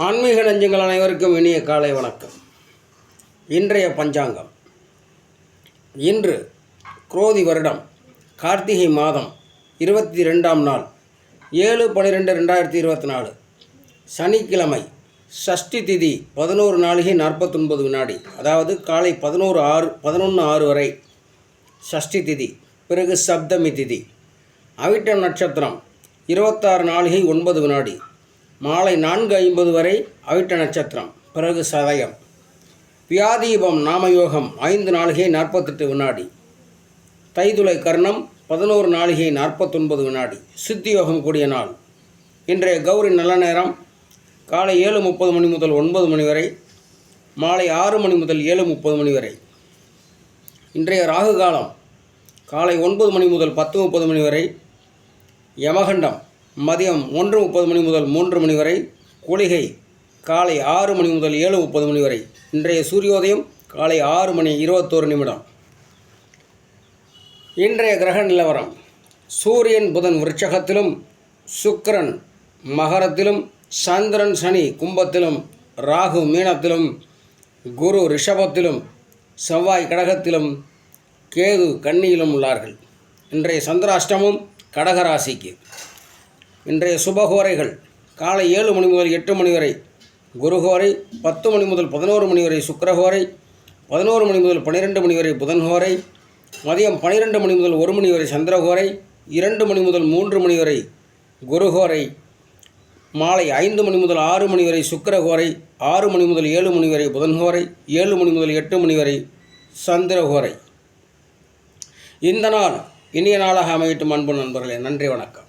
ஆன்மீக நெஞ்சங்கள் அனைவருக்கும் இனிய காலை வணக்கம். இன்றைய பஞ்சாங்கம். இன்று குரோதி வருடம் கார்த்திகை மாதம் 22ஆம் நாள் 7/12/2024 சனிக்கிழமை, சஷ்டி திதி 11 நாழிகை 49 வினாடி, அதாவது காலை 11:06 வரை சஷ்டி திதி. பிறகு சப்தமி திதி. அவிட்டம் நட்சத்திரம் 26 நாழிகை 9 வினாடி, மாலை 4:50 வரை அவிட்ட நட்சத்திரம். பிறகு சதயம். வியாதீபம் நாமயோகம் 5 நாழிகை 48 வினாடி. தைதுளை கர்ணம் 11 நாழிகை 49 வினாடி. சித்தியோகம் கூடிய நாள். இன்றைய கௌரி நல்ல நேரம் காலை 7:30 மணி முதல் 9 மணி வரை, மாலை 6 மணி முதல் 7:30 மணி வரை. இன்றைய ராகு காலம் காலை 9 மணி முதல் 10:30 மணி வரை. யமகண்டம் மதியம் 1:30 மணி முதல் 3 மணி வரை. குளிகை காலை 6 மணி முதல் 7:30 மணி வரை. இன்றைய சூரியோதயம் காலை 6 மணி 21 நிமிடம். இன்றைய கிரக நிலவரம். சூரியன் புதன் விருட்சகத்திலும், சுக்கிரன் மகரத்திலும், சந்திரன் சனி கும்பத்திலும், ராகு மீனத்திலும், குரு ரிஷபத்திலும், செவ்வாய் கடகத்திலும், கேது கன்னியிலும் உள்ளார்கள். இன்றைய சந்திராஷ்டமம் கடகராசிக்கு. இன்றைய சுபகோரைகள் காலை 7 மணி முதல் 8 மணி வரை குருகோரை, 10 மணி முதல் 11 மணி வரை சுக்கிரஹோரை, 11 மணி முதல் 12 மணி வரை புதன்ஹோரை, மதியம் 12 மணி முதல் 1 மணி வரை சந்திரஹோரை, 2 மணி முதல் 3 மணி வரை குருஹோரை, மாலை 5 மணி முதல் 6 மணி வரை சுக்கிரஹோரை, 6 மணி முதல் 7 மணி வரை புதன்ஹோரை, 7 மணி முதல் 8 மணி வரை சந்திரஹோரை. இந்த நாள் இனிய நாளாக அமையட்டும் அன்பு நண்பர்களே. நன்றி, வணக்கம்.